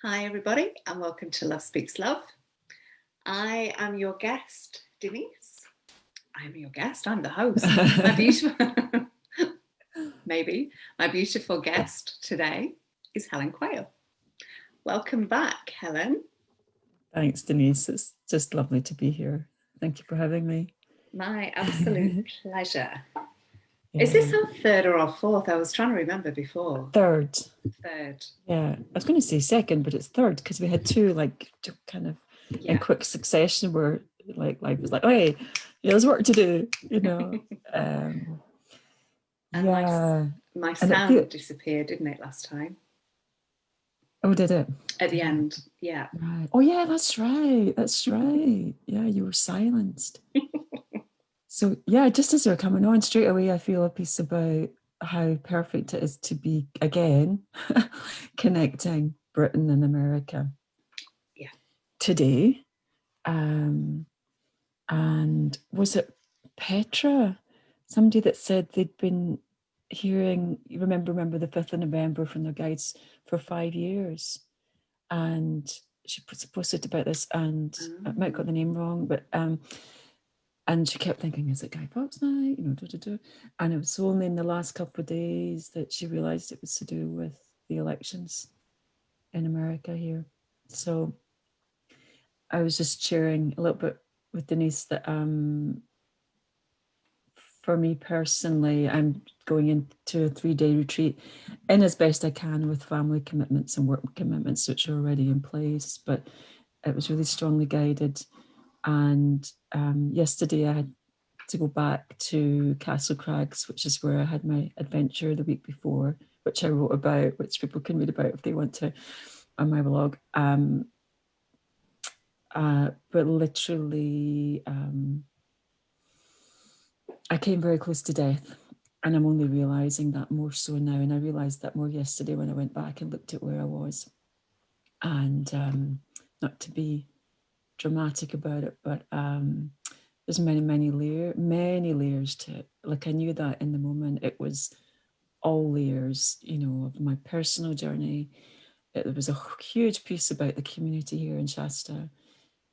Hi everybody and welcome to Love Speaks Love. I am your guest, Denise. I'm your guest, I'm the host. My beautiful, my beautiful guest today is Helen Quail. Welcome back, Helen. Thanks, Denise. It's just lovely to be here. Thank you for having me. My absolute pleasure. Yeah. Is this our third or our fourth? I was trying to remember before. Third. Third. Yeah, I was going to say second, but it's third because we had two kind of in quick succession where life was like, oh, hey, there's work to do, And yeah. my sound disappeared, didn't it, last time? Oh, did it? At the end, yeah. Right. Oh, yeah, that's right. That's right. Yeah, you were silenced. So, yeah, just as we're coming on, straight away, I feel a piece about how perfect it is to be, again, connecting Britain and America today. And was it Petra? Somebody that said they'd been hearing, remember the 5th of November from their guides for 5 years. And she posted about this, and I might have got the name wrong, but and she kept thinking, is it Guy Fawkes night? And it was only in the last couple of days that she realized it was to do with the elections in America here. So I was just sharing a little bit with Denise that for me personally, I'm going into a 3-day retreat in as best I can with family commitments and work commitments, which are already in place, but it was really strongly guided. And yesterday I had to go back to Castle Crags, which is where I had my adventure the week before, which I wrote about, which people can read about if they want to on my blog. But literally, I came very close to death, and I'm only realizing that more so now. And I realized that more yesterday when I went back and looked at where I was. And not to be dramatic about it, but there's many layers to it. Like I knew that in the moment, it was all layers, of my personal journey. There was a huge piece about the community here in Shasta,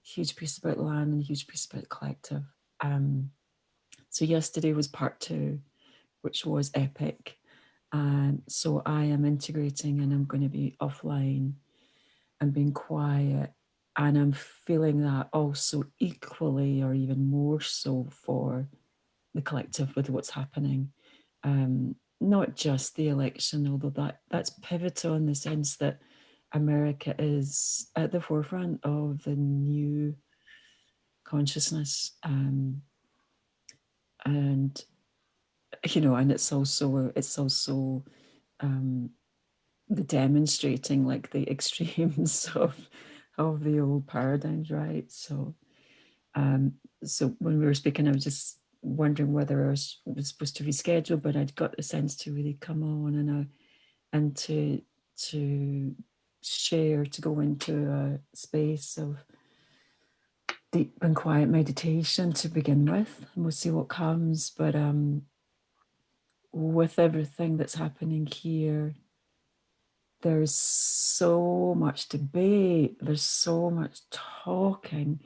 huge piece about land, and a huge piece about the collective. So yesterday was part 2, which was epic. So I am integrating, and I'm going to be offline and being quiet. And I'm feeling that also equally or even more so for the collective with what's happening. Not just the election, although that's pivotal in the sense that America is at the forefront of the new consciousness. And it's also the demonstrating like the extremes of the old paradigms, right? So when we were speaking, I was just wondering whether I was supposed to reschedule, but I'd got the sense to really come on and to share, to go into a space of deep and quiet meditation to begin with, and we'll see what comes. But with everything that's happening here, there's so much debate, there's so much talking.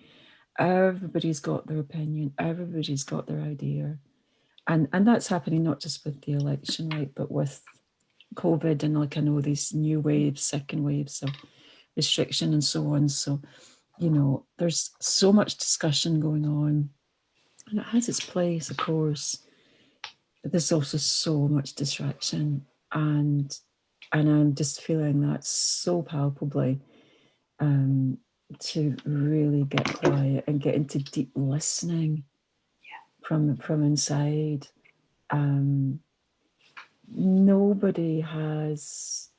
Everybody's got their opinion, everybody's got their idea. And that's happening not just with the election, right, but with COVID and like I know these new waves, second waves of restriction and so on. So, there's so much discussion going on, and it has its place, of course. But there's also so much distraction, and I'm just feeling that so palpably, to really get quiet and get into deep listening from inside. Nobody has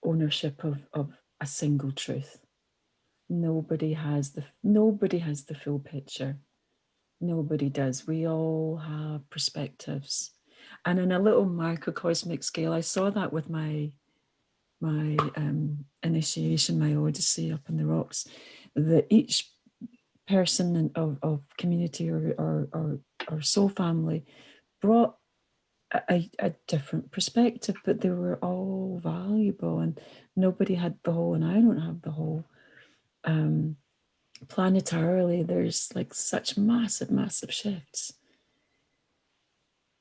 ownership of a single truth. Nobody has the full picture. Nobody does. We all have perspectives. And in a little microcosmic scale, I saw that with my initiation, my odyssey up in the rocks, that each person of community or soul family brought a different perspective, but they were all valuable, and nobody had the whole, and I don't have the whole. Planetarily, there's like such massive shifts,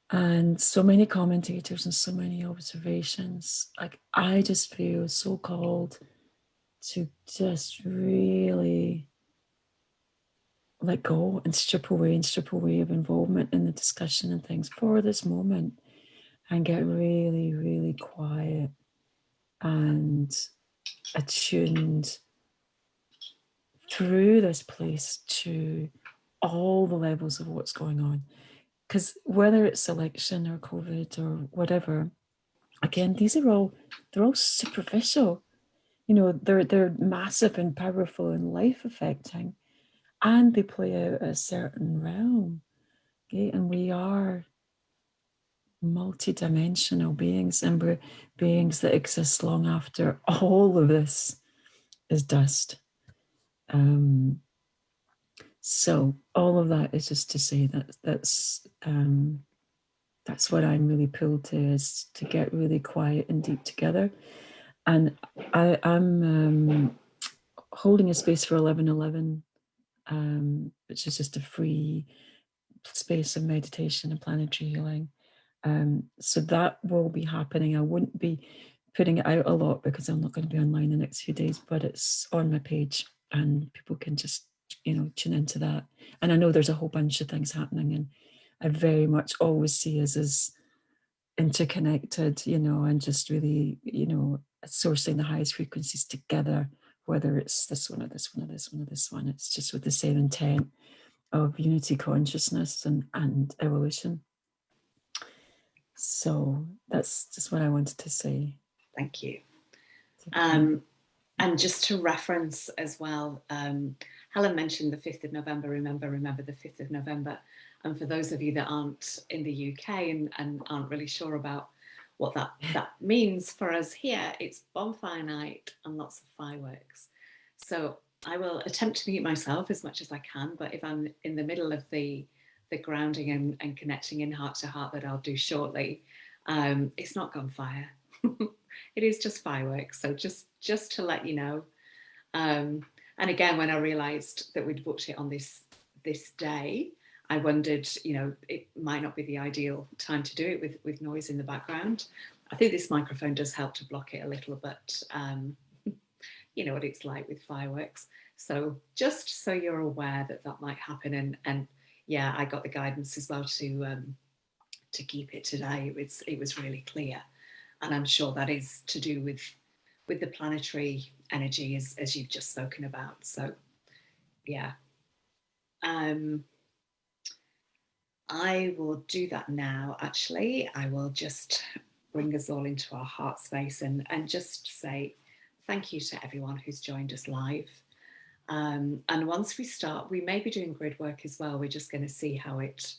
and so many commentators and so many observations. Like, I just feel so called to just really let go and strip away of involvement in the discussion and things for this moment, and get really quiet and attuned through this place to all the levels of what's going on. Because whether it's election or COVID or whatever, again, they're all superficial. They're massive and powerful and life affecting, and they play out a certain realm. Okay, and we are multi-dimensional beings, and we're beings that exist long after all of this is dust. So all of that is just to say that that's what I'm really pulled to, is to get really quiet and deep together. And I'm holding a space for 11:11, which is just a free space of meditation and planetary healing. So that will be happening. I wouldn't be putting it out a lot because I'm not going to be online the next few days, but it's on my page and people can just, tune into that. And I know there's a whole bunch of things happening, and I very much always see us as interconnected, and just really, sourcing the highest frequencies together, whether it's this one or this one or this one or this one. It's just with the same intent of unity consciousness and evolution. So that's just what I wanted to say. Thank you. And just to reference as well, Helen mentioned the 5th of November, remember the 5th of November. And for those of you that aren't in the UK and aren't really sure about what that means for us here, it's bonfire night and lots of fireworks. So I will attempt to mute myself as much as I can, but if I'm in the middle of the grounding and connecting in heart to heart that I'll do shortly, it's not gunfire. It is just fireworks. So just to let you know. And again, when I realised that we'd booked it on this day, I wondered, it might not be the ideal time to do it with noise in the background. I think this microphone does help to block it a little, but you know what it's like with fireworks. So just so you're aware that might happen, and yeah, I got the guidance as well to keep it today. It was really clear, and I'm sure that is to do with the planetary energy as you've just spoken about. So yeah, I will do that now. Actually, I will just bring us all into our heart space and just say thank you to everyone who's joined us live. And once we start, we may be doing grid work as well. We're just going to see how it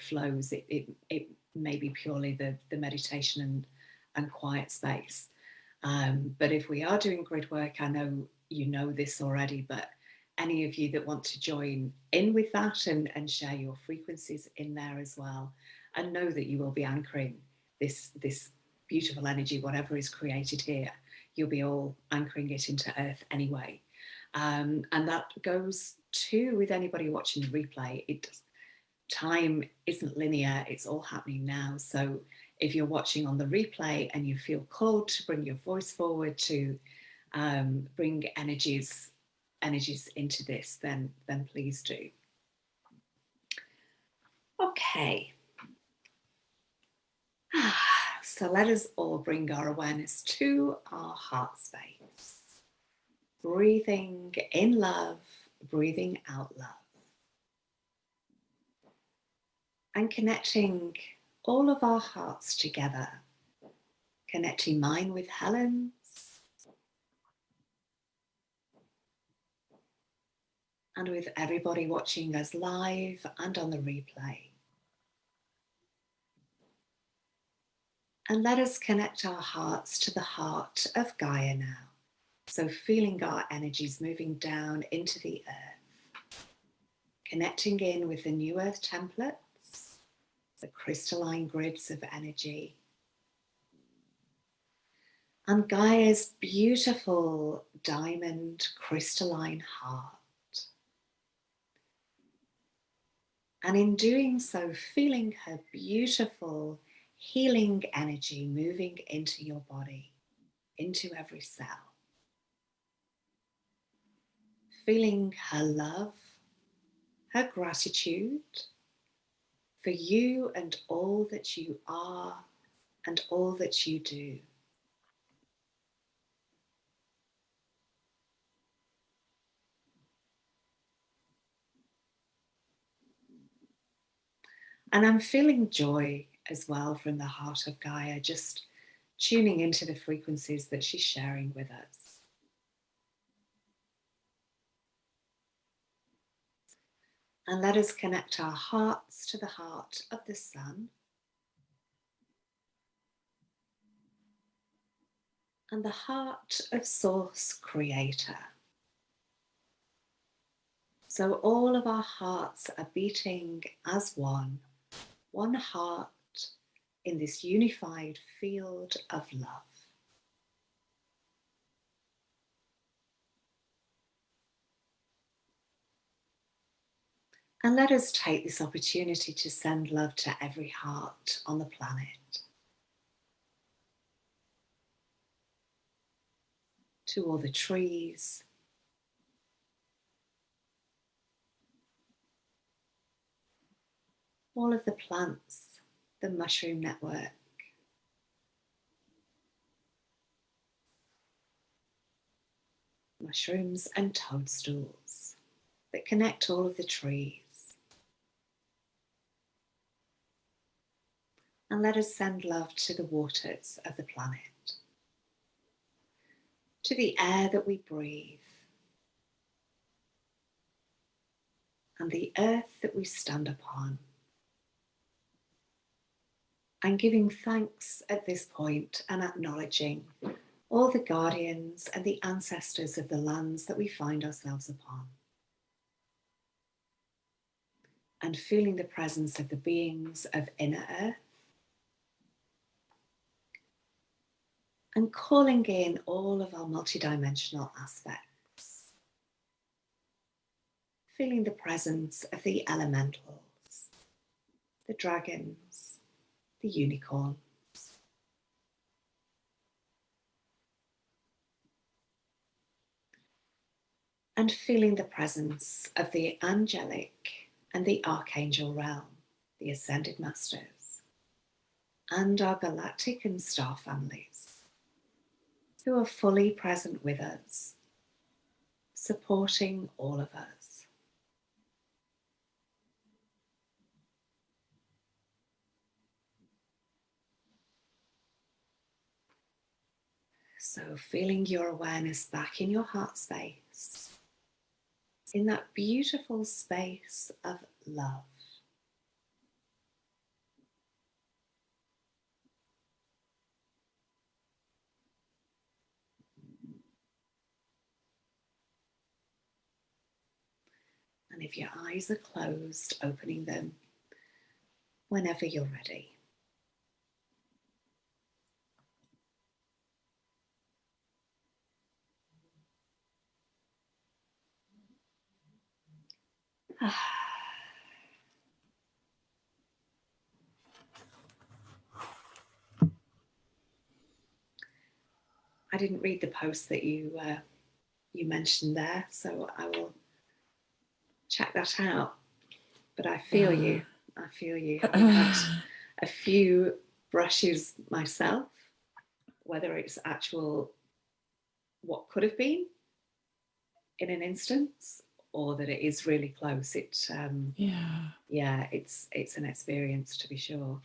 flows. It may be purely the meditation and quiet space. But if we are doing grid work, I know you know this already, but any of you that want to join in with that and share your frequencies in there as well, and know that you will be anchoring this beautiful energy, whatever is created here, you'll be all anchoring it into earth anyway. And that goes too with anybody watching the replay. Time isn't linear, it's all happening now. So if you're watching on the replay and you feel called to bring your voice forward, to bring energies into this, then please do. Okay. So let us all bring our awareness to our heart space. Breathing in love, breathing out love. And connecting all of our hearts together. Connecting mine with Helen's. And with everybody watching us live and on the replay. And let us connect our hearts to the heart of Gaia now. So feeling our energies moving down into the earth. Connecting in with the new earth templates. the crystalline grids of energy, and Gaia's beautiful diamond crystalline heart. And in doing so, feeling her beautiful healing energy moving into your body, into every cell. Feeling her love, her gratitude for you and all that you are and all that you do. And I'm feeling joy as well from the heart of Gaia, just tuning into the frequencies that she's sharing with us. And let us connect our hearts to the heart of the sun and the heart of Source Creator. So all of our hearts are beating as one heart in this unified field of love. And let us take this opportunity to send love to every heart on the planet, to all the trees, all of the plants, the mushroom network, mushrooms and toadstools that connect all of the trees. And let us send love to the waters of the planet, to the air that we breathe, and the earth that we stand upon. And giving thanks at this point and acknowledging all the guardians and the ancestors of the lands that we find ourselves upon. And feeling the presence of the beings of inner earth. And calling in all of our multidimensional aspects. Feeling the presence of the elementals, the dragons, the unicorns. And feeling the presence of the angelic and the archangel realm, the ascended masters, and our galactic and star families, who are fully present with us, supporting all of us. So feeling your awareness back in your heart space, in that beautiful space of love. And if your eyes are closed, opening them whenever you're ready. I didn't read the post that you mentioned there, so I will check that out. But I feel you. I feel you. Having had a few brushes myself, whether it's actual what could have been in an instance or that it is really close. It's an experience, to be sure.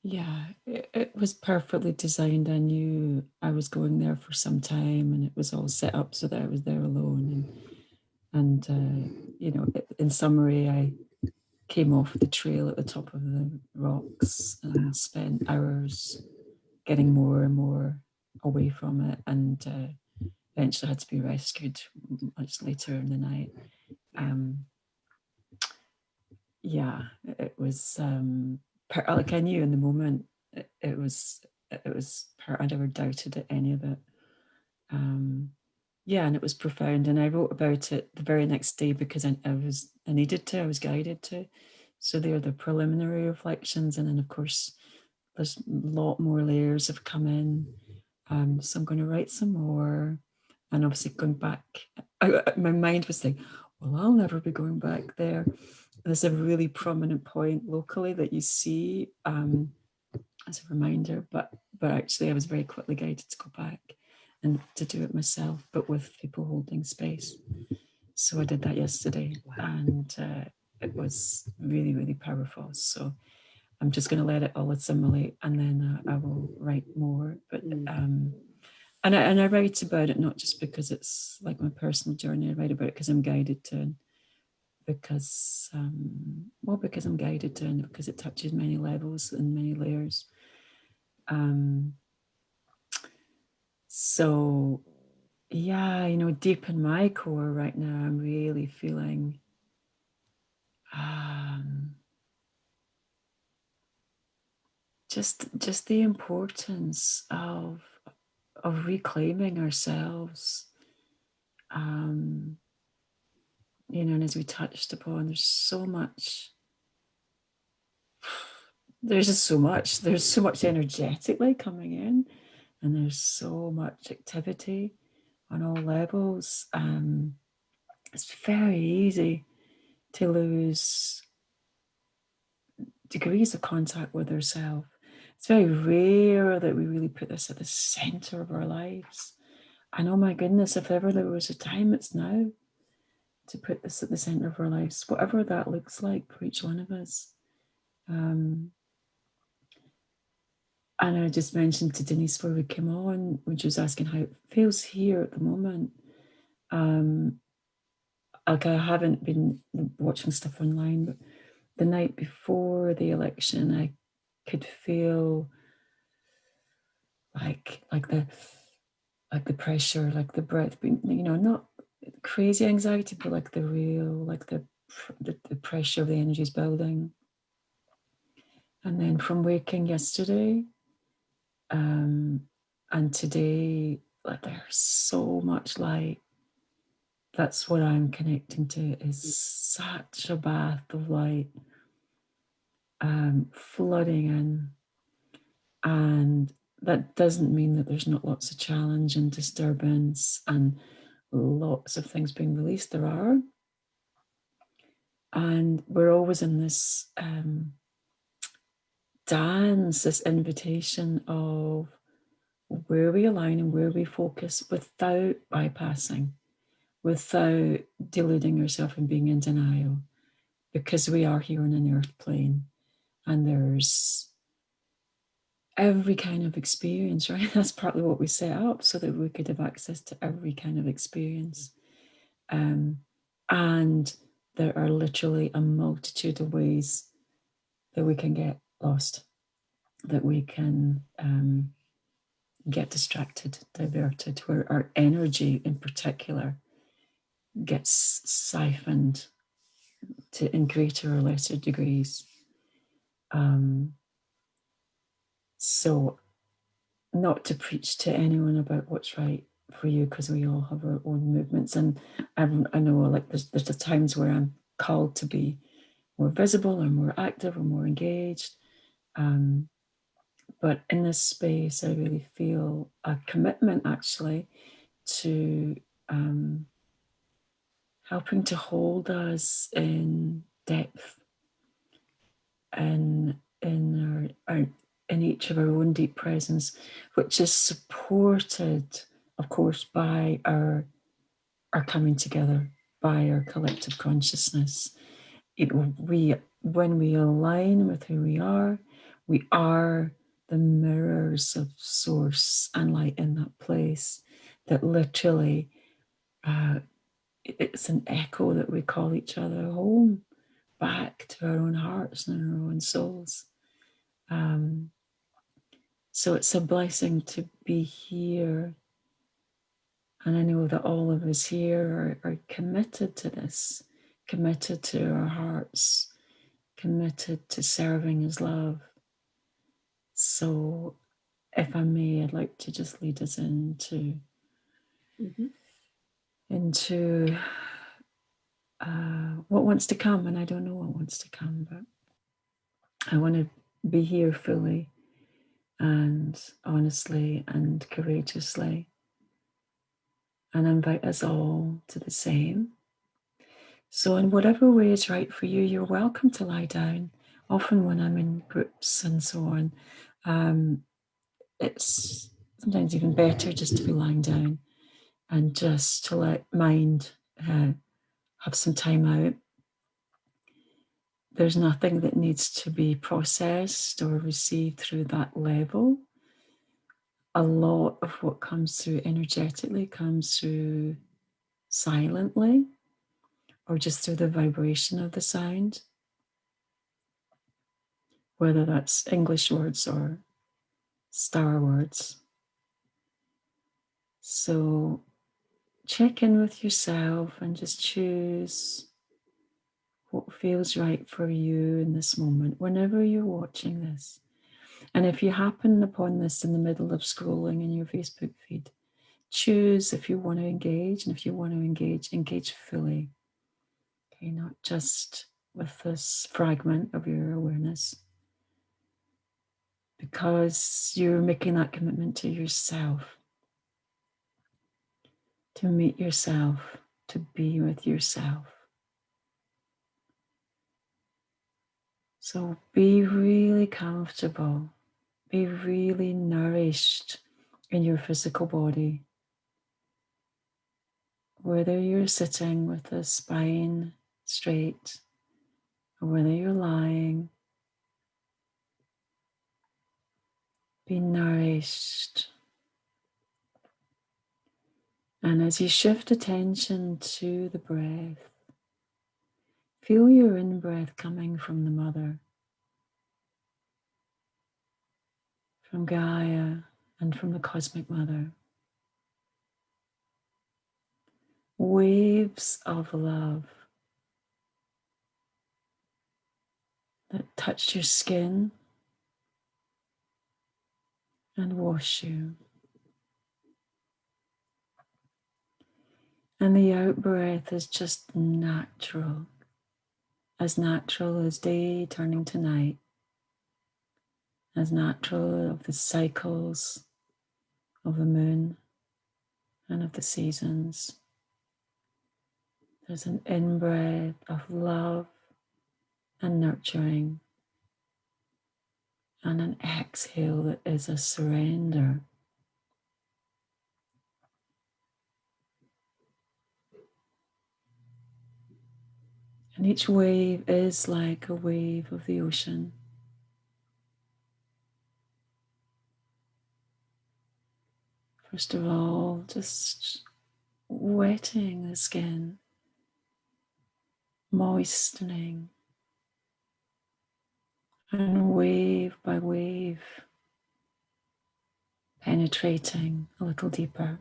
Yeah, it was perfectly designed. I knew I was going there for some time, and it was all set up so that I was there alone. And you know, in summary, I came off the trail at the top of the rocks and spent hours getting more and more away from it, and eventually had to be rescued much later in the night. yeah, it was like I knew in the moment it was I never doubted any of it. Yeah, and it was profound. And I wrote about it the very next day because I needed to, I was guided to. So there are the preliminary reflections, and then of course there's a lot more layers have come in. So I'm going to write some more, and obviously going back, my mind was saying, well, I'll never be going back there. There's a really prominent point locally that you see as a reminder, but actually I was very quickly guided to go back and to do it myself, but with people holding space. So I did that yesterday. Wow. And it was really, really powerful. So I'm just going to let it all assimilate, and then I will write more. But and I write about it not just because it's like my personal journey. I write about it because I'm guided to, and because because I'm guided to, and because it touches many levels and many layers. So yeah, deep in my core right now, I'm really feeling just the importance of reclaiming ourselves. And as we touched upon, there's so much energetically coming in, and there's so much activity on all levels. It's very easy to lose degrees of contact with ourselves. It's very rare that we really put this at the center of our lives. And oh my goodness, if ever there was a time, it's now to put this at the center of our lives, whatever that looks like for each one of us. And I just mentioned to Denise before we came on, when she was asking how it feels here at the moment. Like I haven't been watching stuff online, but the night before the election, I could feel like the pressure, like the breath, not crazy anxiety, but like the real, like the pressure of the energies building. And then from waking yesterday, and today, like there's so much light. That's what I'm connecting to, is such a bath of light, flooding in. And that doesn't mean that there's not lots of challenge and disturbance and lots of things being released. There are. And we're always in this dance, this invitation of where we align and where we focus without bypassing, without deluding ourselves and being in denial, because we are here on an earth plane and there's every kind of experience, right? That's partly what we set up, so that we could have access to every kind of experience. And there are literally a multitude of ways that we can get lost, that we can get distracted, diverted, where our energy in particular gets siphoned in greater or lesser degrees. So not to preach to anyone about what's right for you, because we all have our own movements. And I know, like, there's the times where I'm called to be more visible or more active or more engaged. But in this space, I really feel a commitment actually to helping to hold us in depth and in each of our own deep presence, which is supported, of course, by our coming together, by our collective consciousness. When we align with who we are the mirrors of source and light in that place, that literally it's an echo that we call each other home, back to our own hearts and our own souls. So it's a blessing to be here. And I know that all of us here are committed to this, committed to our hearts committed to serving as love. So if I may, I'd like to just lead us into what wants to come. And I don't know what wants to come, but I want to be here fully and honestly and courageously, and invite us all to the same. So in whatever way is right for you, you're welcome to lie down. Often when I'm in groups and so on, it's sometimes even better just to be lying down and just to let mind have some time out. There's nothing that needs to be processed or received through that level. A lot of what comes through energetically comes through silently or just through the vibration of the sound, whether that's English words or star words. So check in with yourself and just choose what feels right for you in this moment, whenever you're watching this. And if you happen upon this in the middle of scrolling in your Facebook feed, choose if you want to engage, and if you want to engage fully. Okay, not just with this fragment of your awareness, because you're making that commitment to yourself, to meet yourself, to be with yourself. So be really comfortable, be really nourished in your physical body. Whether you're sitting with the spine straight or whether you're lying, be nourished. And as you shift attention to the breath, feel your in-breath coming from the mother, from Gaia, and from the cosmic mother. Waves of love that touch your skin and wash you. And the out-breath is just natural as day turning to night, as natural of the cycles of the moon and of the seasons. There's an in-breath of love and nurturing, and an exhale that is a surrender. And each wave is like a wave of the ocean. First of all, just wetting the skin, moistening, and wave by wave, penetrating a little deeper.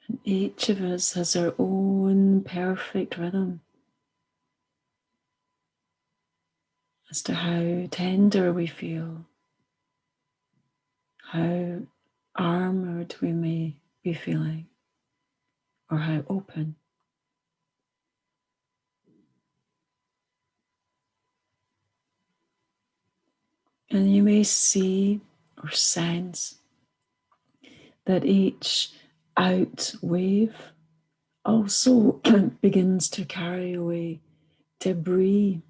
And each of us has our own perfect rhythm as to how tender we feel, how armored we may be feeling, or how open. And you may see or sense that each out wave also begins to carry away debris,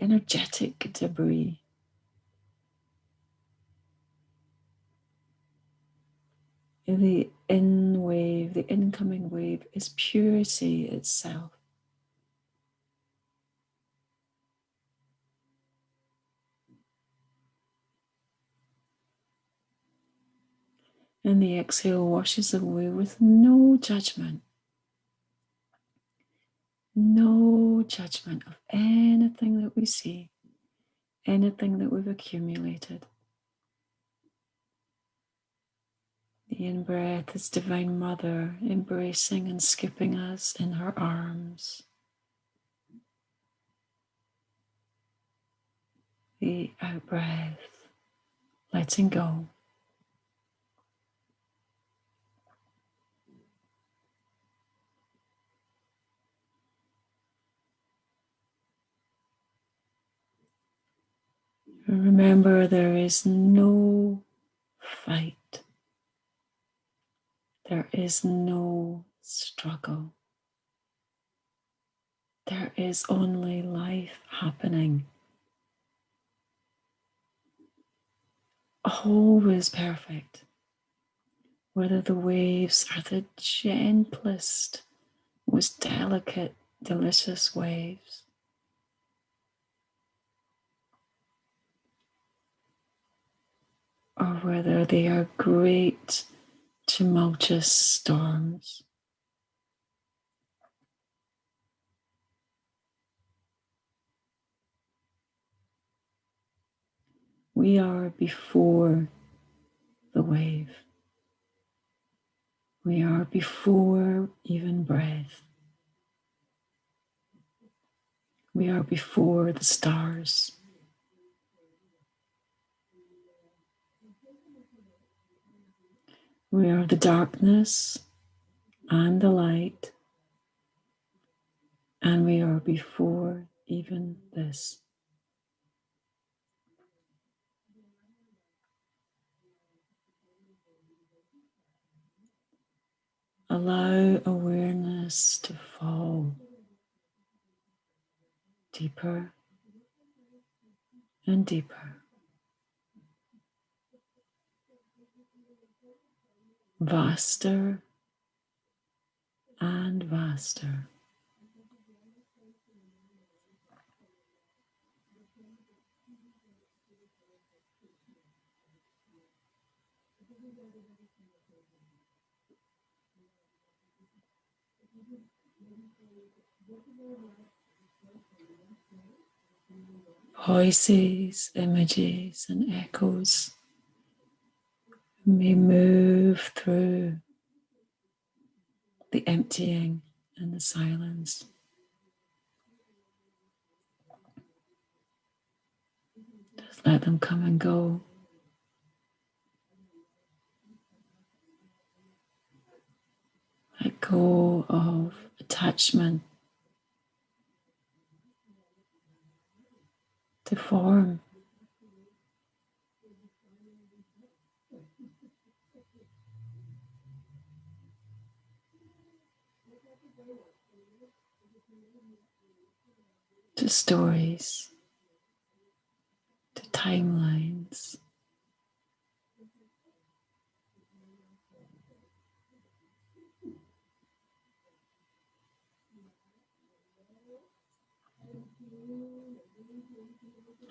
energetic debris. The in wave, the incoming wave, is purity itself. And the exhale washes away with no judgment. No judgment of anything that we see, anything that we've accumulated. The in-breath is Divine Mother embracing and skipping us in her arms. The out-breath, letting go. Remember, there is no fight. There is no struggle. There is only life happening. Always perfect. Whether the waves are the gentlest, most delicate, delicious waves, or whether they are great, tumultuous storms. We are before the wave. We are before even breath. We are before the stars. We are the darkness and the light, and we are before even this. Allow awareness to fall deeper and deeper, vaster and vaster. Voices, images, and echoes may move through the emptying and the silence. Just let them come and go. Let go of attachment to form. To stories, to timelines.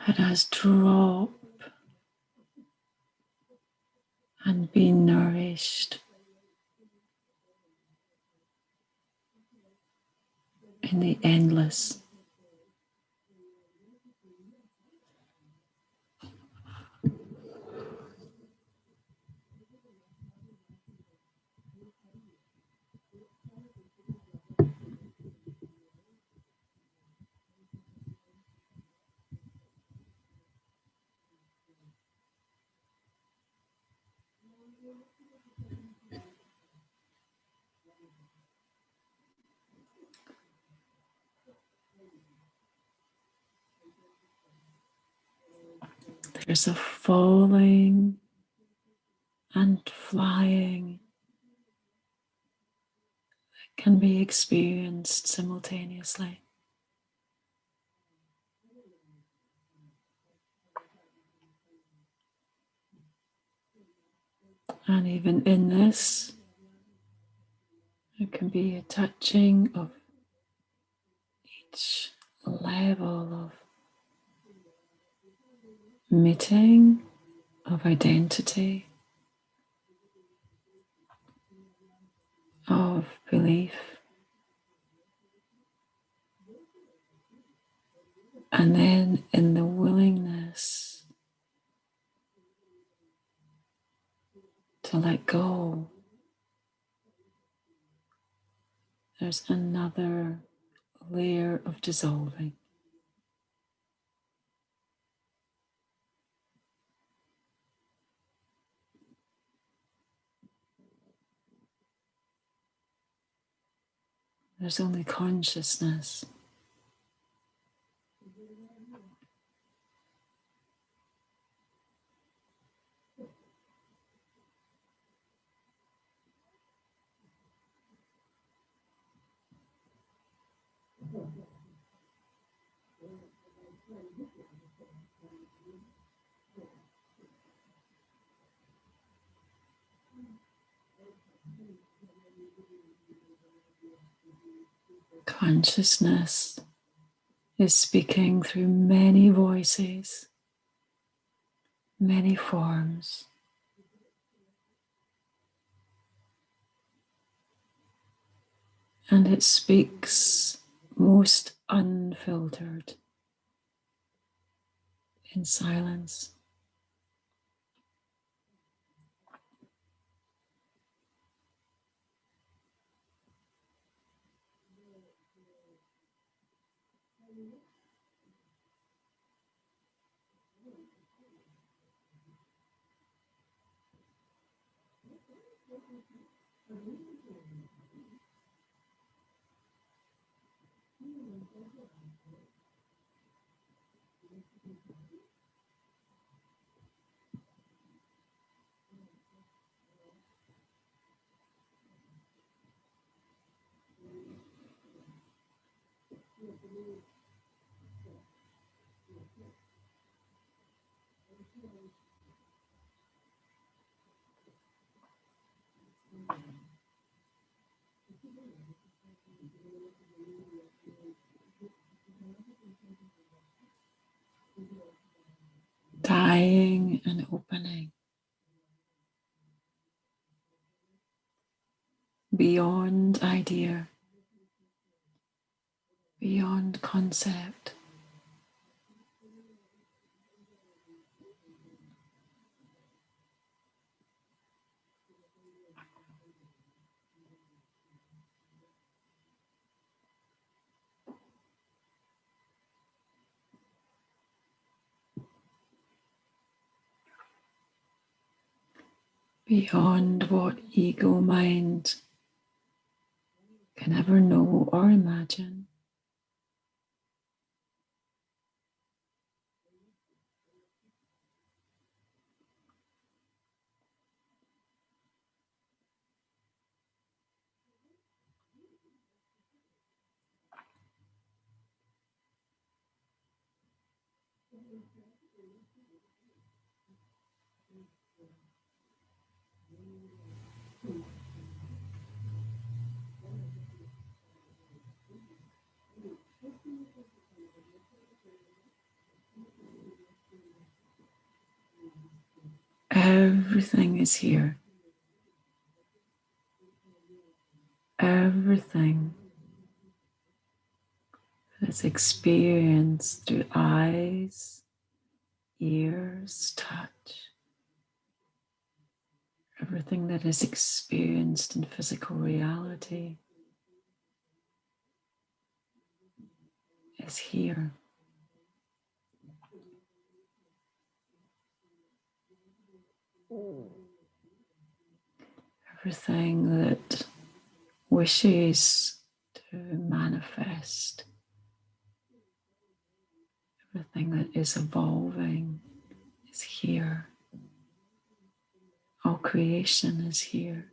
Let us drop and be nourished in the endless. There's a falling and flying that can be experienced simultaneously. And even in this, there can be a touching of each level of meeting, of identity, of belief. And then in the willingness to to let go, there's another layer of dissolving. There's only consciousness. Consciousness is speaking through many voices, many forms. And it speaks most unfiltered in silence. Dying and opening. Beyond idea, beyond concept. Beyond what ego mind can ever know or imagine. Everything is here. Everything is experienced through eyes, ears, touch. Everything that is experienced in physical reality is here. Everything that wishes to manifest, everything that is evolving is here. All creation is here.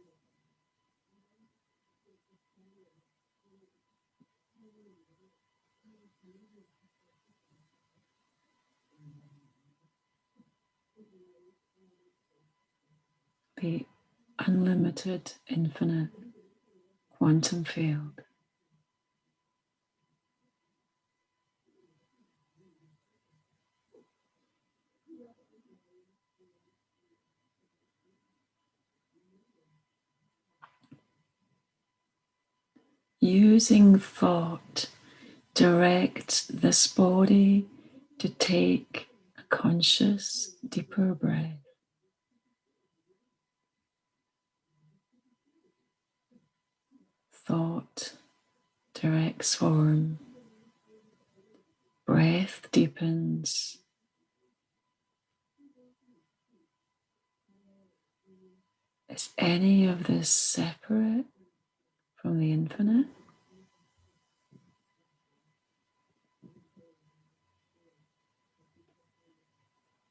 The unlimited, infinite quantum field. Using thought, direct this body to take a conscious, deeper breath. thought directs form, breath deepens. Is any of this separate from the infinite?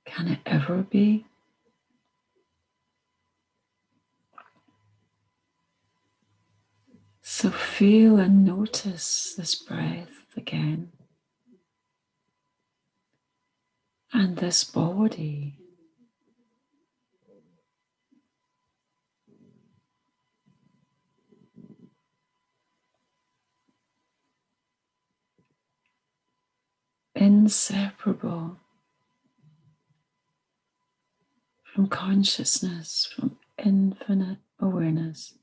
Can it ever be? So feel and notice this breath again, and this body. Inseparable from consciousness, from infinite awareness.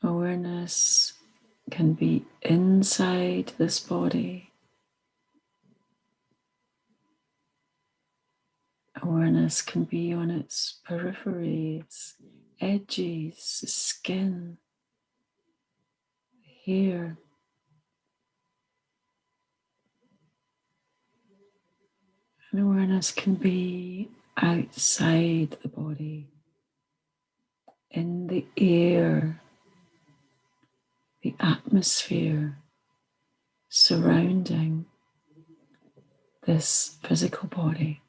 Awareness can be inside this body. Awareness can be on its peripheries, edges, the skin, the hair. And awareness can be outside the body, in the air, the atmosphere surrounding this physical body.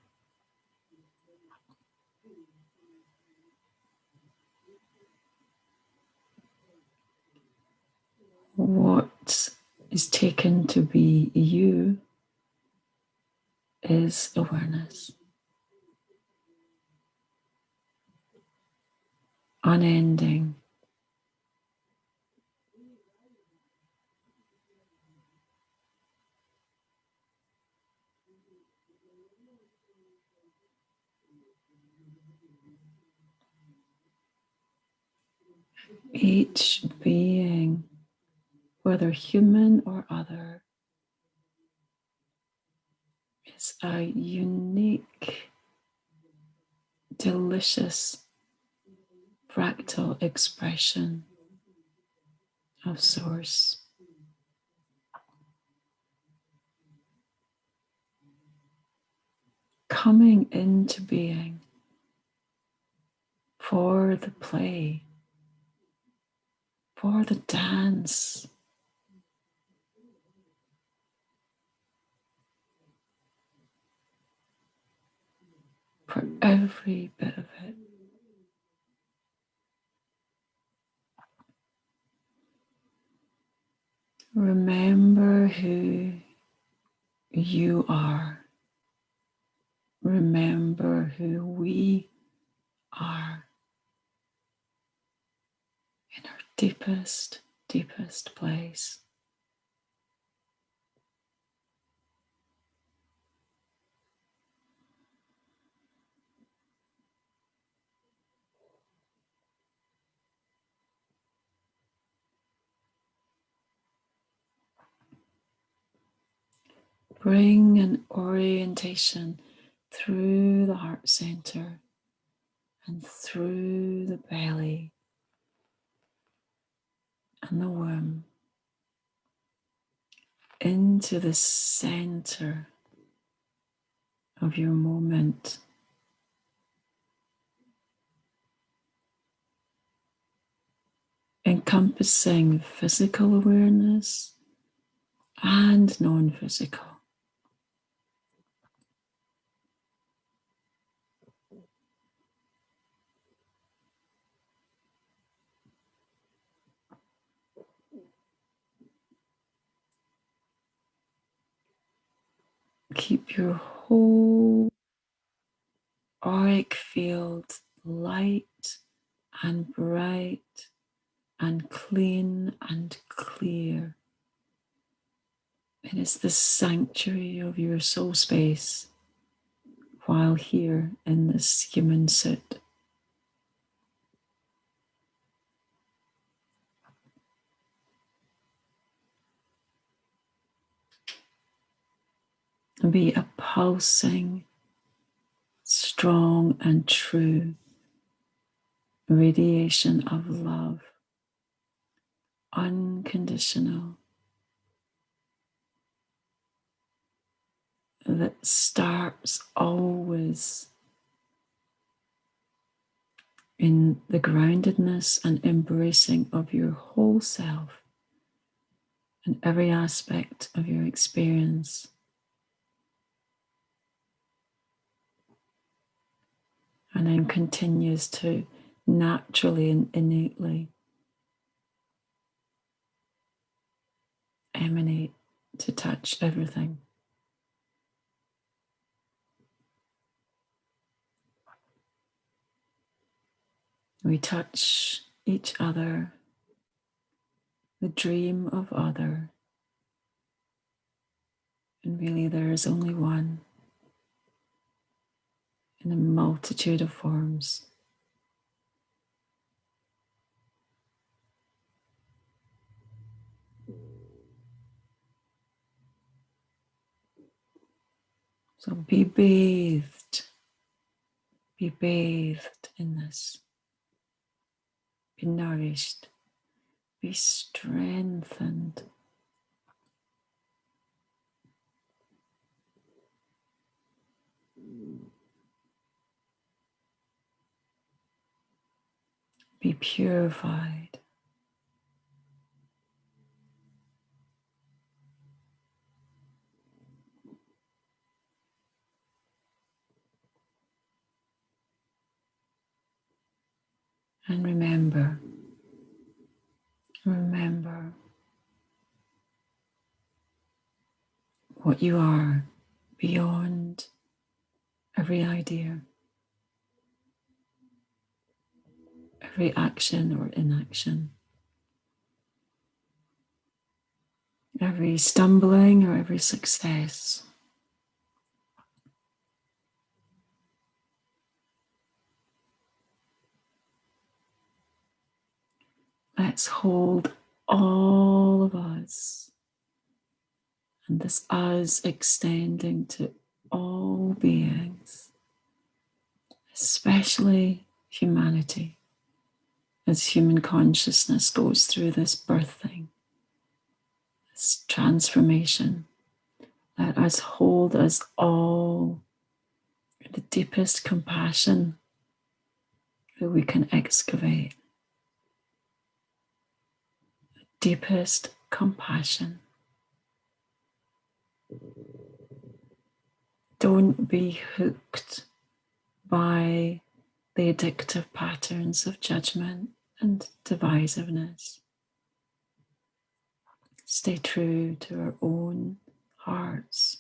What is taken to be you is awareness. Unending. Each being, whether human or other, is a unique, delicious, fractal expression of Source. Coming into being for the play, for the dance, for every bit of it. Remember who you are. Remember who we are in our deepest, deepest place. Bring an orientation through the heart center and through the belly and the womb into the center of your moment. Encompassing physical awareness and non-physical. Keep your whole auric field light and bright and clean and clear. It is the sanctuary of your soul space while here in this human suit. And be a pulsing, strong and true radiation of love, unconditional, that starts always in the groundedness and embracing of your whole self and every aspect of your experience. And then continues to naturally and innately emanate to touch everything. We touch each other, the dream of other, and really there is only one in a multitude of forms. So be bathed in this, be nourished, be strengthened. Be purified. And remember what you are beyond every idea, every action or inaction, every stumbling or every success. Let's hold all of us, and this us extending to all beings, especially humanity, as human consciousness goes through this birthing, this transformation. Let us hold us all in the deepest compassion that we can excavate. Deepest compassion. Don't be hooked by the addictive patterns of judgment and divisiveness. Stay true to our own hearts.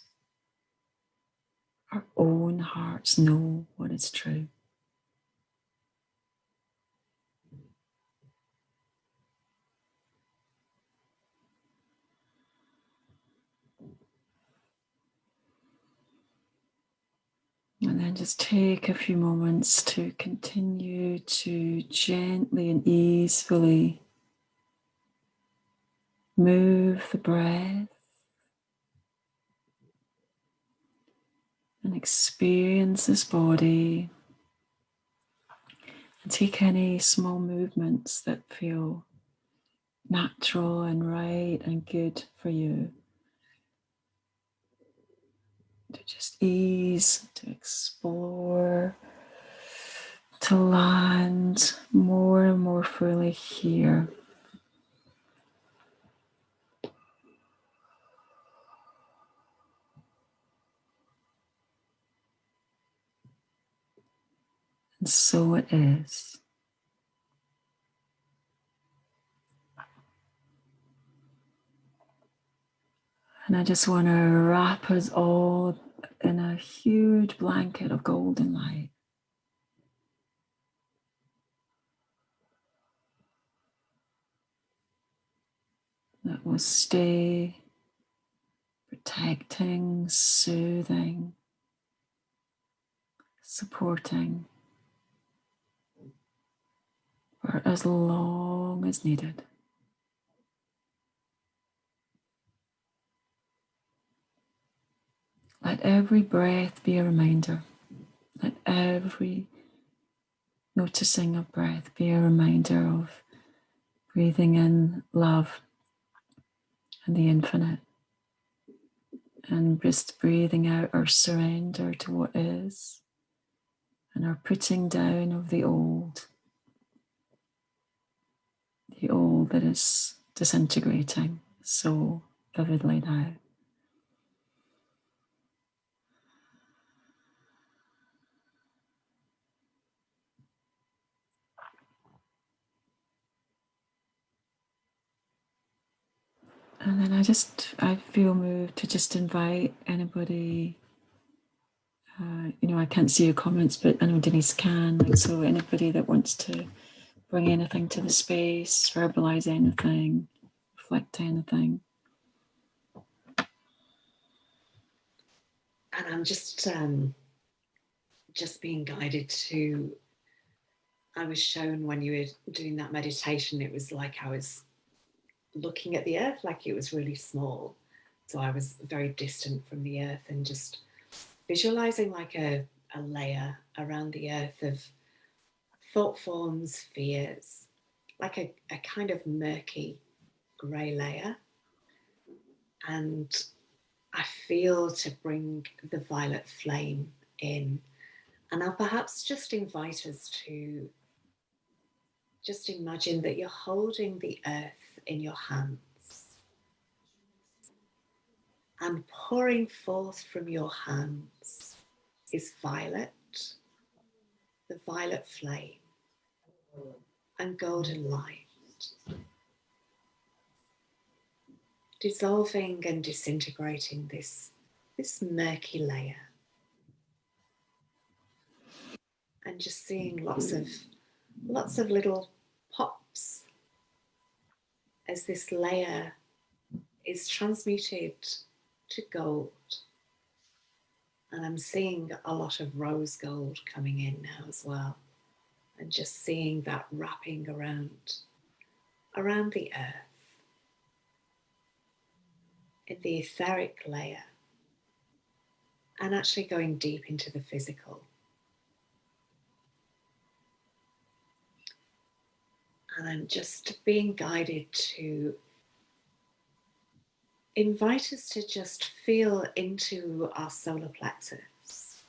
Our own hearts know what is true. And then just take a few moments to continue to gently and easily move the breath and experience this body, and take any small movements that feel natural and right and good for you. To just ease, to explore, to land more and more fully here. And so it is. And I just want to wrap us all in a huge blanket of golden light. That will stay protecting, soothing, supporting for as long as needed. Let every breath be a reminder. Let every noticing of breath be a reminder of breathing in love and the infinite, and just breathing out our surrender to what is, and our putting down of the old that is disintegrating so vividly now. And then I feel moved to just invite anybody, I can't see your comments, but I know Denise can, so anybody that wants to bring anything to the space, verbalize anything, reflect anything. And I'm just being guided to, I was shown when you were doing that meditation, it was like I was looking at the earth like it was really small. So I was very distant from the earth and just visualizing like a layer around the earth of thought forms, fears, like a kind of murky grey layer. And I feel to bring the violet flame in. And I'll perhaps just invite us to just imagine that you're holding the earth in your hands, and pouring forth from your hands is violet, the violet flame, and golden light, dissolving and disintegrating this murky layer, and just seeing lots of little pops as this layer is transmuted to gold. And I'm seeing a lot of rose gold coming in now as well, and just seeing that wrapping around the earth in the etheric layer, and actually going deep into the physical. And I'm just being guided to invite us to just feel into our solar plexus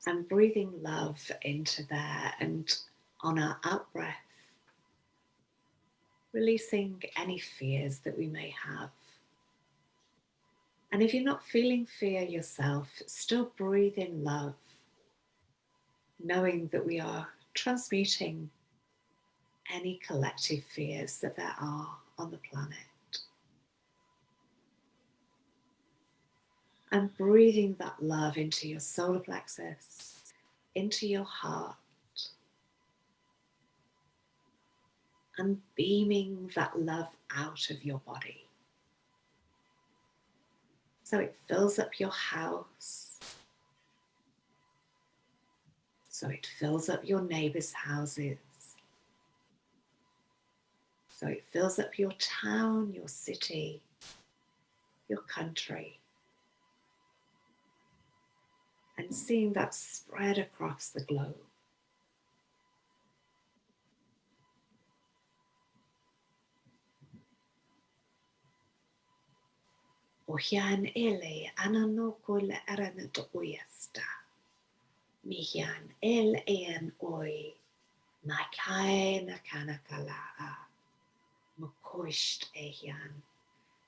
and breathing love into there, and on our out breath, releasing any fears that we may have. And if you're not feeling fear yourself, still breathe in love, knowing that we are transmuting any collective fears that there are on the planet. And breathing that love into your solar plexus, into your heart, and beaming that love out of your body. So it fills up your house, so it fills up your neighbors' houses, so it fills up your town, your city, your country, and seeing that spread across the globe. Ohian ele ananoko le aranato uyasta. Mihian el ean oi. Makai na kanakalaa. Mokoist ehian.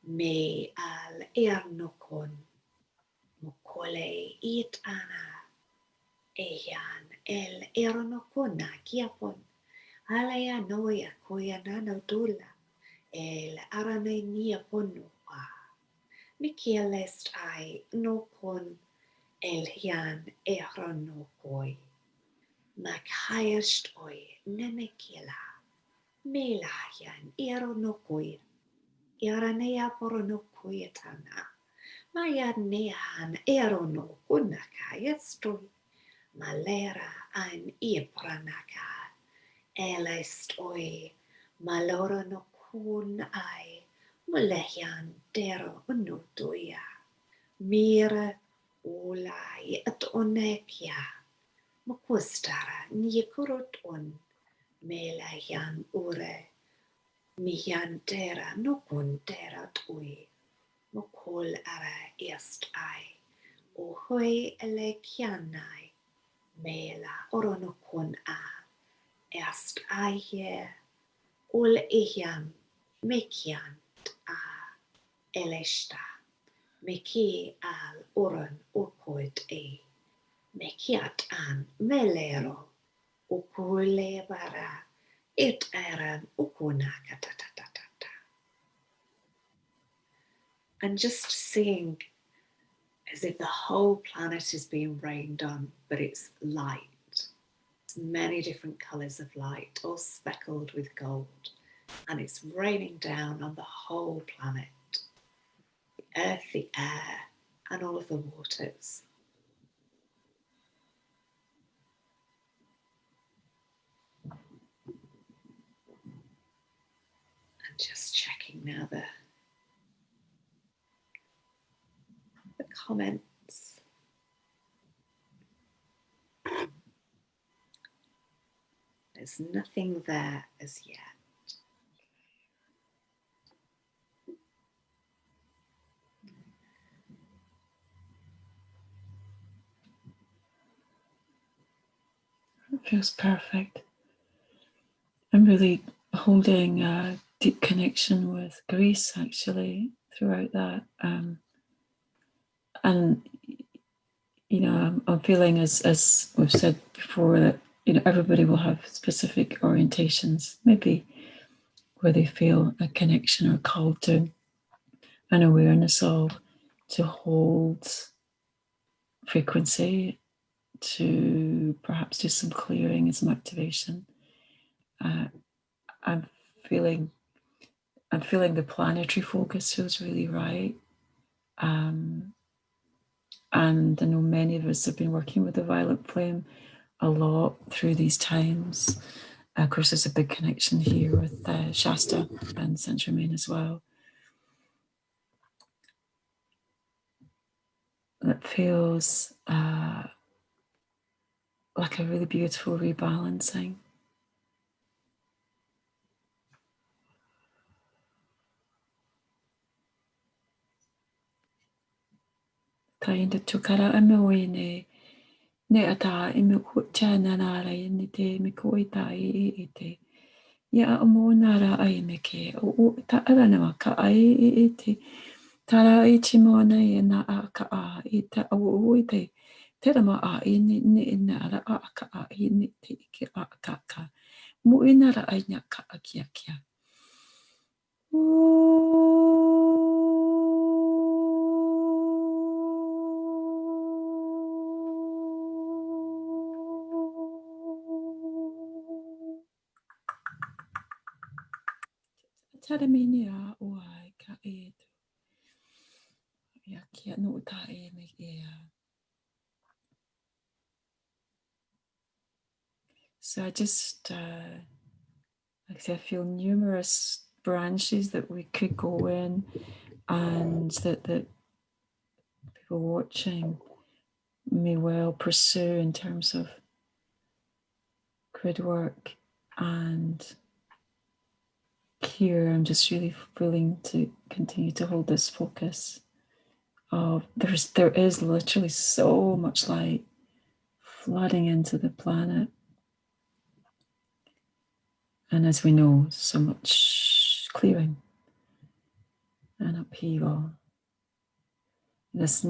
Me al earnokon. Mokole it ana. Ehian el earnokona kiapon. Alea noia koya nanodula. El arane niaponua. Mikielest ai nokon elhian eronokoi. Makayast oi nemekila. Melahian eronokoi. Iranea poronokoyetana. Maya nehan eronokunakayestoi. Malera an ipranaka. Elest oi. Maloronokun ai. Mulehian dero unutuia. Mira ulai at onepia. Mukustara nyikurut un melayan ure miyan tera nukun tera tui mukul ara est ai ohoi ele kianai mela oronukun a est ai ye ul ihyan mekiant a elesta meki al oron ukoit e mekiat an melero ukule bara it aran ukuna katatatata. And just seeing as if the whole planet is being rained on, but it's light. It's many different colours of light, all speckled with gold. And it's raining down on the whole planet, the earth, the air, and all of the waters. And just checking now the comments. There's nothing there as yet. It feels perfect. I'm really holding a deep connection with Greece actually throughout that. And you know, I'm feeling as we've said before that everybody will have specific orientations, maybe where they feel a connection or call to an awareness of, to hold frequency, to perhaps do some clearing and some activation. I'm feeling the planetary focus feels really right. And I know many of us have been working with the violet flame a lot through these times. Of course, there's a big connection here with Shasta and Saint Germain as well. That feels like a really beautiful rebalancing. Tainda tukara ameoine ne ata ime chana nara ne te me koita e te ya amo nara ai me ke o ta ara na ka ai e te tara e chimona e na a ka a e ta o te te rama a e ne nara a ka a e ne te ke a ka mo e nara ai nya ka a kia kia Taramini a o ai ka e tu ya kia no ta e me e So I just like I say, I feel numerous branches that we could go in, and that people watching may well pursue in terms of grid work. And here I'm just really feeling to continue to hold this focus of there is literally so much light flooding into the planet, and as we know, so much clearing and upheaval. This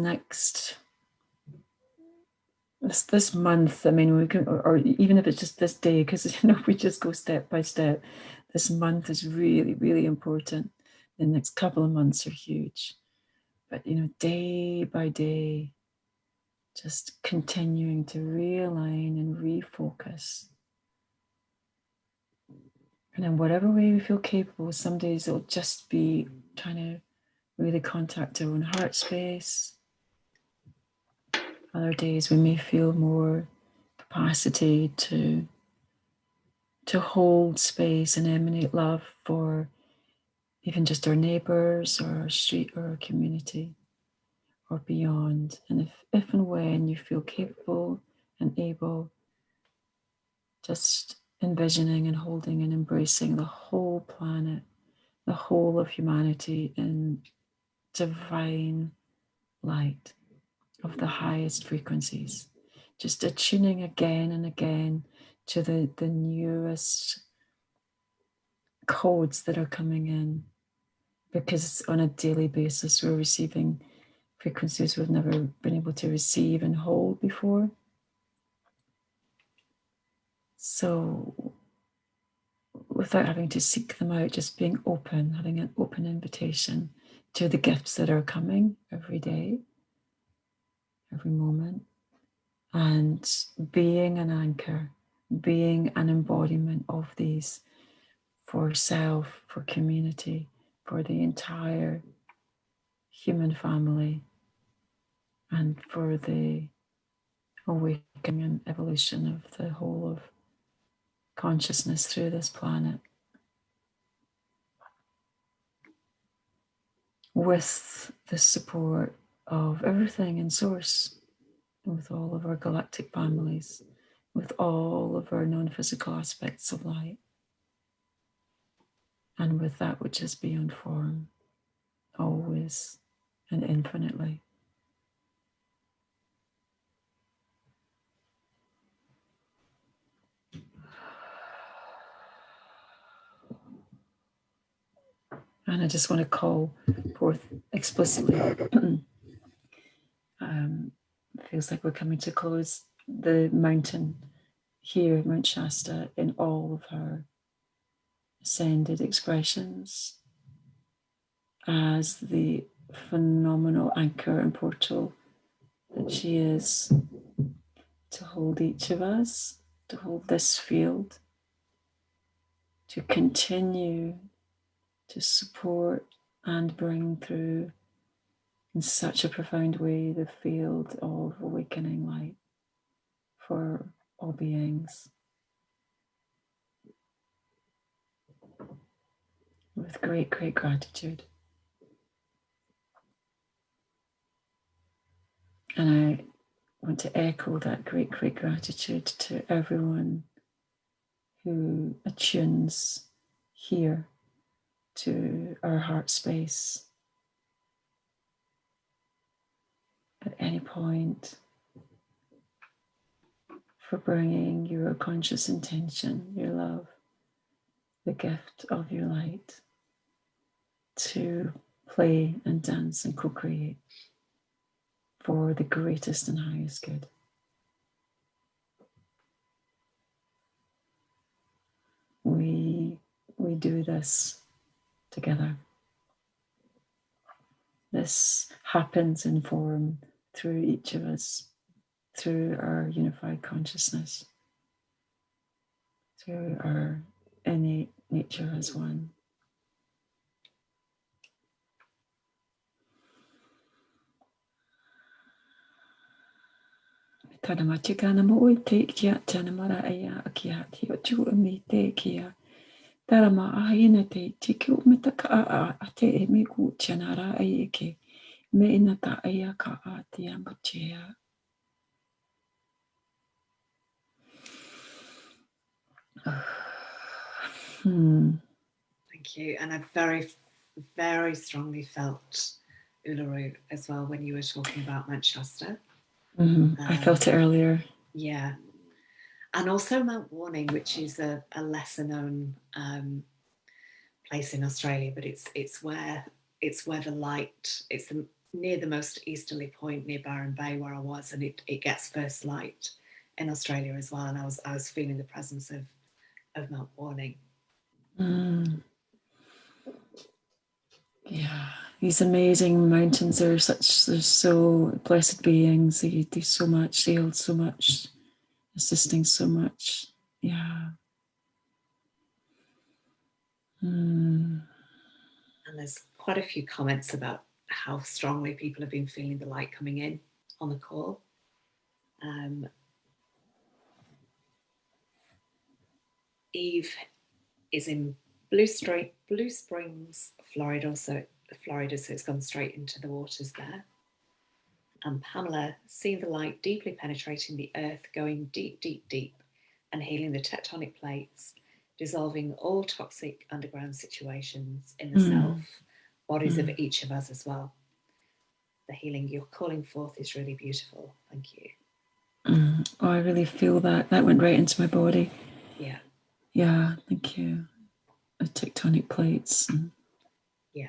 month, I mean, we can, or even if it's just this day, because we just go step by step. This month is really, really important. The next couple of months are huge, but day by day, just continuing to realign and refocus. And in whatever way we feel capable, some days it'll just be trying to really contact our own heart space. Other days we may feel more capacity to hold space and emanate love for even just our neighbours or our street or our community or beyond. And if and when you feel capable and able, just envisioning and holding and embracing the whole planet, the whole of humanity in divine light of the highest frequencies. Just attuning again and again to the newest codes that are coming in, because on a daily basis we're receiving frequencies we've never been able to receive and hold before. So without having to seek them out, just being open, having an open invitation to the gifts that are coming every day, every moment, and being an anchor, being an embodiment of these for self, for community, for the entire human family, and for the awakening and evolution of the whole of consciousness through this planet, with the support of everything in source, with all of our galactic families, with all of our non-physical aspects of light, and with that which is beyond form, always and infinitely. And I just want to call forth explicitly. It feels like we're coming to close the mountain here, Mount Shasta, in all of her ascended expressions, as the phenomenal anchor and portal that she is, to hold each of us, to hold this field, to continue to support and bring through in such a profound way the field of awakening light for all beings. With great, great gratitude. And I want to echo that great, great gratitude to everyone who attunes here to our heart space at any point, for bringing your conscious intention, your love, the gift of your light, to play and dance and co-create for the greatest and highest good. We do this together. This happens in form through each of us, through our unified consciousness, through our innate nature as one. Tana matika mo oi te kia tana mara aya kia te o tu me te kia. Tara ma ahina te tiki o me taka a te e me ku tiana ra ai eke. Me ina ta aya ka a te amachea. Thank you. And I very, very strongly felt Uluru as well when you were talking about Mount Shasta. I felt it earlier. Yeah. And also Mount Warning, which is a lesser known place in Australia, but it's where the light, it's near the most easterly point near Byron Bay where I was, and it gets first light in Australia as well. And I was feeling the presence of Mount Warning. Yeah, these amazing mountains are they're so blessed beings. They do so much, they hold so much, assisting so much. Yeah. And there's quite a few comments about how strongly people have been feeling the light coming in on the call. Eve is in Blue Springs, Florida, so it's gone straight into the waters there. And Pamela, seeing the light deeply penetrating the earth, going deep, deep, deep, and healing the tectonic plates, dissolving all toxic underground situations in the self, bodies of each of us as well. The healing you're calling forth is really beautiful. Thank you. Oh, I really feel that. That went right into my body. Yeah. Yeah, thank you. The tectonic plates. Yeah.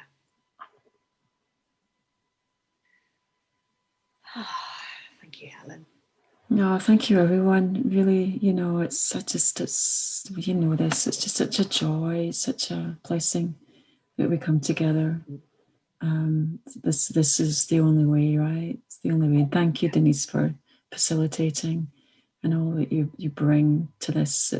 Thank you, Helen. No, thank you, everyone. Really, you know, it's you know this, it's just such a joy, such a blessing that we come together. This is the only way, right? It's the only way. And thank you, Denise, for facilitating and all that you bring to this.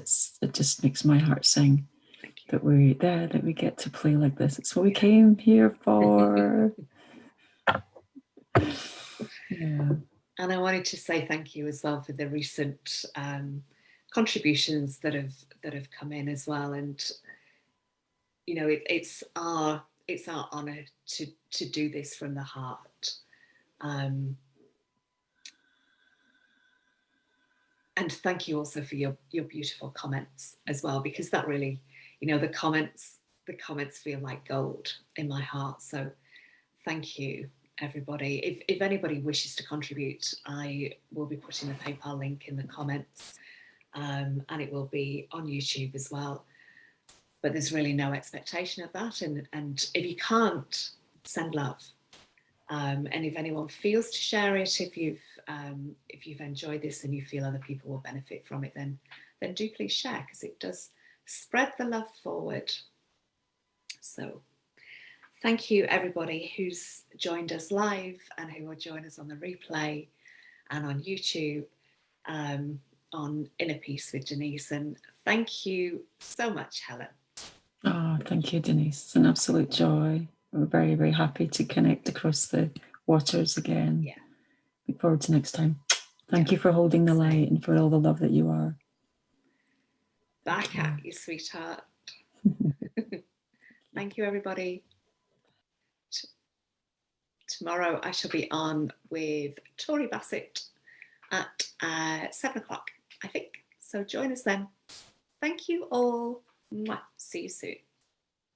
It just makes my heart sing. Thank you. That we're there, that we get to play like this. It's what we came here for. Yeah. And I wanted to say thank you as well for the recent contributions that have come in as well. And you know, it's our honour to do this from the heart. And thank you also for your beautiful comments as well, because that really, you know, the comments feel like gold in my heart. So thank you, everybody. If anybody wishes to contribute, I will be putting the PayPal link in the comments, and it will be on YouTube as well. But there's really no expectation of that. And if you can't, send love. And if anyone feels to share it, if you've enjoyed this and you feel other people will benefit from it, then do please share, because it does spread the love forward. So thank you, everybody who's joined us live and who will join us on the replay and on YouTube, on Inner Peace with Denise. And thank you so much, Helen. Oh, thank you, Denise. It's an absolute joy. We're very, very happy to connect across the waters again. Yeah. Look forward to next time. Thank you for holding the light and for all the love that you are. Back at you, sweetheart. Thank you, everybody. Tomorrow I shall be on with Tori Bassett at 7 o'clock, I think. So join us then. Thank you all. Mwah. See you soon.